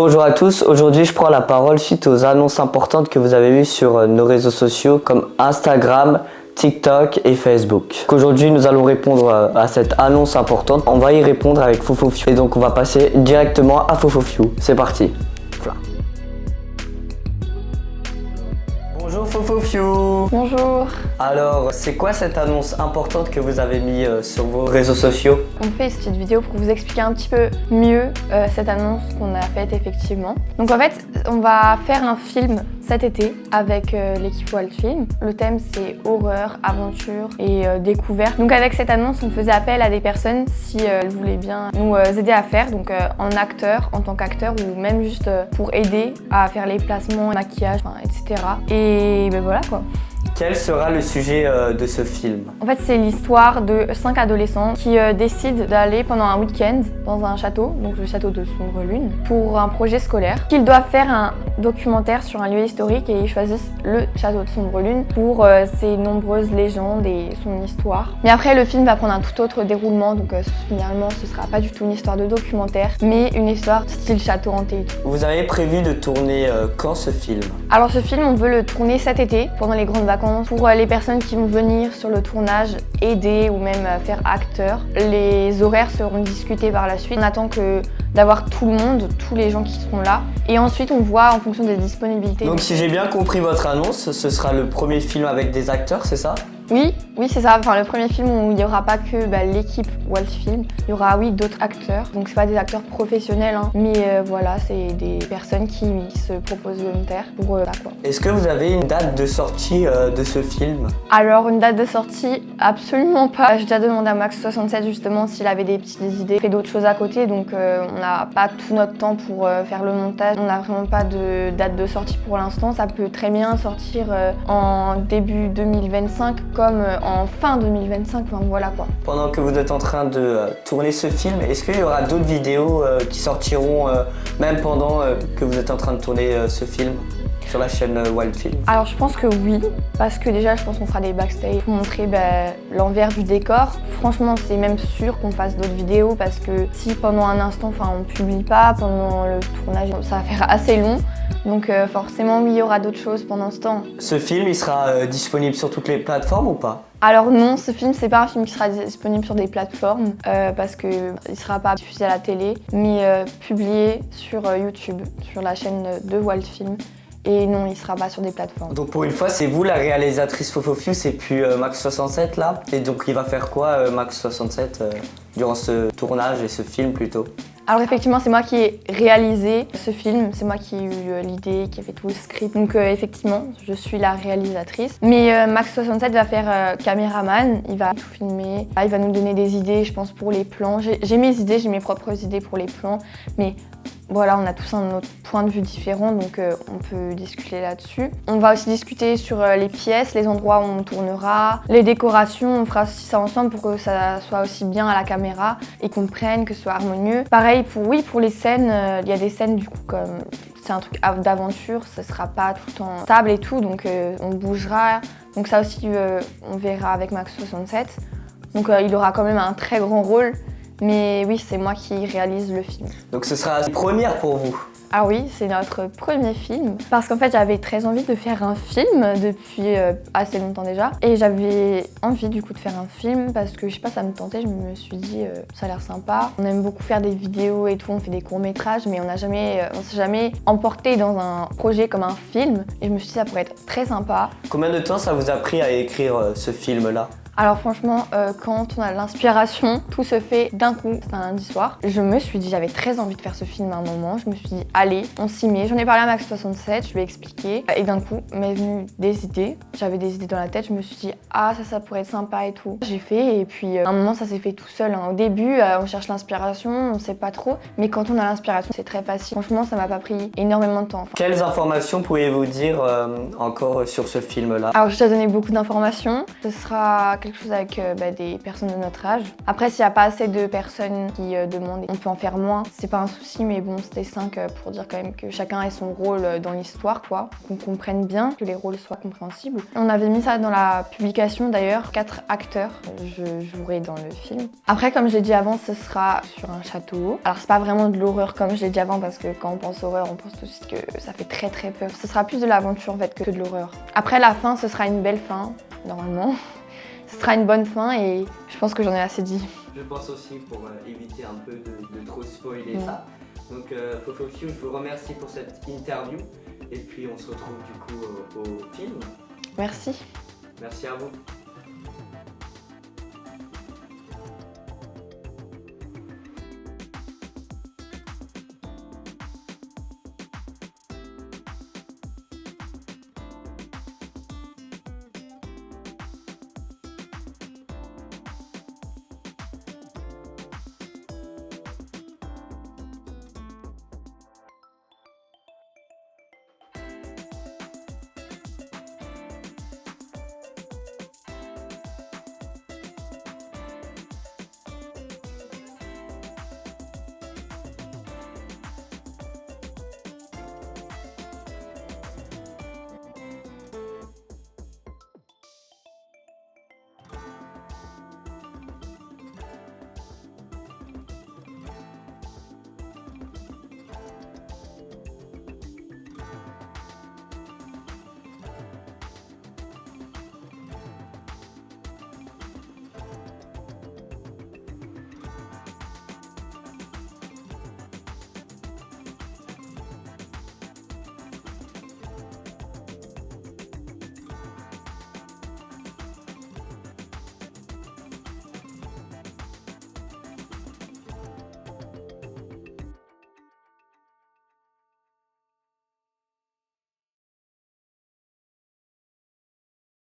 Bonjour à tous, aujourd'hui je prends la parole suite aux annonces importantes que vous avez vues sur nos réseaux sociaux comme Instagram, TikTok et Facebook. Aujourd'hui nous allons répondre à cette annonce importante. On va y répondre avec Fofofiu et donc on va passer directement à Fofofiu. C'est parti. Voilà. Bonjour Fofofiu. Bonjour. Alors c'est quoi cette annonce importante que vous avez mis sur vos réseaux sociaux? On fait cette petite vidéo pour vous expliquer un petit peu mieux cette annonce qu'on a faite effectivement. Donc en fait on va faire un film cet été avec l'équipe Wildfilm. Le thème c'est horreur, aventure et découverte. Donc avec cette annonce on faisait appel à des personnes si elles voulaient bien nous aider à faire, donc en tant qu'acteur ou même juste pour aider à faire les placements, maquillage, etc. Et ben voilà quoi. Quel sera le sujet de ce film? En fait, c'est l'histoire de 5 adolescents qui décident d'aller pendant un week-end dans un château, donc le château de Sombre Lune, pour un projet scolaire. Qu'ils doivent faire un documentaire sur un lieu historique et ils choisissent le château de Sombre Lune pour ses nombreuses légendes et son histoire. Mais après, le film va prendre un tout autre déroulement, donc finalement, ce sera pas du tout une histoire de documentaire, mais une histoire style château hanté. Vous avez prévu de tourner quand ce film? Alors ce film, on veut le tourner cet été, pendant les grandes vacances. Pour les personnes qui vont venir sur le tournage, aider ou même faire acteur, les horaires seront discutés par la suite. On attend d'avoir tout le monde, tous les gens qui seront là. Et ensuite, on voit en fonction des disponibilités. Donc si j'ai bien compris votre annonce, ce sera le premier film avec des acteurs, c'est ça? Oui, c'est ça. Enfin, le premier film où il n'y aura pas que l'équipe Wildfilm, il y aura d'autres acteurs. Donc c'est pas des acteurs professionnels, hein, mais voilà, c'est des personnes qui se proposent volontaires pour là quoi. Est-ce que vous avez une date de sortie de ce film? Alors une date de sortie, absolument pas. J'ai déjà demandé à Max67 justement s'il avait des petites idées. Il fait d'autres choses à côté, donc on n'a pas tout notre temps pour faire le montage. On n'a vraiment pas de date de sortie pour l'instant. Ça peut très bien sortir en début 2025 comme en fin 2025, enfin voilà quoi. Pendant que vous êtes en train de tourner ce film, est-ce qu'il y aura d'autres vidéos qui sortiront même pendant que vous êtes en train de tourner ce film sur la chaîne Wildfilm? Alors je pense que oui, parce que déjà je pense qu'on fera des backstage pour montrer l'envers du décor. Franchement c'est même sûr qu'on fasse d'autres vidéos parce que si pendant un instant on publie pas pendant le tournage, ça va faire assez long. Donc forcément oui, il y aura d'autres choses pendant ce temps. Ce film il sera disponible sur toutes les plateformes ou pas? Alors non, ce film c'est pas un film qui sera disponible sur des plateformes parce qu'il sera pas diffusé à la télé, mais publié sur YouTube, sur la chaîne de Wildfilm. Et non, il sera pas sur des plateformes. Donc pour une fois, c'est vous la réalisatrice Fofofiu, c'est plus Max67 là. Et donc il va faire quoi Max67 durant ce tournage et ce film plutôt? Alors effectivement, c'est moi qui ai réalisé ce film, c'est moi qui ai eu l'idée, qui a fait tout le script. Donc effectivement, je suis la réalisatrice. Mais Max67 va faire caméraman, il va tout filmer, il va nous donner des idées, je pense, pour les plans. J'ai mes idées, j'ai mes propres idées pour les plans, mais voilà, on a tous un autre point de vue différent, donc on peut discuter là-dessus. On va aussi discuter sur les pièces, les endroits où on tournera, les décorations, on fera aussi ça ensemble pour que ça soit aussi bien à la caméra et qu'on prenne, que ce soit harmonieux. Pareil, pour les scènes, il y a des scènes du coup comme c'est un truc d'aventure, ce sera pas tout le temps stable et tout, donc on bougera. Donc ça aussi, on verra avec Max67. Donc il aura quand même un très grand rôle. Mais oui, c'est moi qui réalise le film. Donc ce sera une première pour vous? Ah oui, c'est notre premier film. Parce qu'en fait, j'avais très envie de faire un film depuis assez longtemps déjà. Et j'avais envie du coup de faire un film parce que je sais pas, ça me tentait. Je me suis dit, ça a l'air sympa. On aime beaucoup faire des vidéos et tout, on fait des courts-métrages, mais on s'est jamais emporté dans un projet comme un film. Et je me suis dit, ça pourrait être très sympa. Combien de temps ça vous a pris à écrire ce film-là? Alors franchement, quand on a l'inspiration, tout se fait d'un coup. C'était un lundi soir. Je me suis dit, j'avais très envie de faire ce film à un moment. Je me suis dit, allez, on s'y met. J'en ai parlé à Max67, je lui ai expliqué. Et d'un coup, m'est venu des idées. J'avais des idées dans la tête. Je me suis dit, ah, ça pourrait être sympa et tout. J'ai fait et puis à un moment, ça s'est fait tout seul. Au début, on cherche l'inspiration, on sait pas trop. Mais quand on a l'inspiration, c'est très facile. Franchement, ça m'a pas pris énormément de temps. Quelles informations pourriez-vous dire encore sur ce film-là? Alors, je t'ai donné beaucoup d'informations. Ce sera quelque chose avec des personnes de notre âge. Après, s'il n'y a pas assez de personnes qui demandent, on peut en faire moins. C'est pas un souci, mais bon, c'était 5 pour dire quand même que chacun ait son rôle dans l'histoire, quoi. Qu'on comprenne bien, que les rôles soient compréhensibles. On avait mis ça dans la publication d'ailleurs, 4 acteurs joueraient dans le film. Après, comme je l'ai dit avant, ce sera sur un château. Alors, c'est pas vraiment de l'horreur comme je l'ai dit avant, parce que quand on pense horreur, on pense tout de suite que ça fait très très peur. Ce sera plus de l'aventure en fait que de l'horreur. Après, la fin, ce sera une belle fin, normalement. Ce sera une bonne fin et je pense que j'en ai assez dit. Je pense aussi pour éviter un peu de trop spoiler ça. Donc Fofofio, je vous remercie pour cette interview et puis on se retrouve du coup au film. Merci. Merci à vous.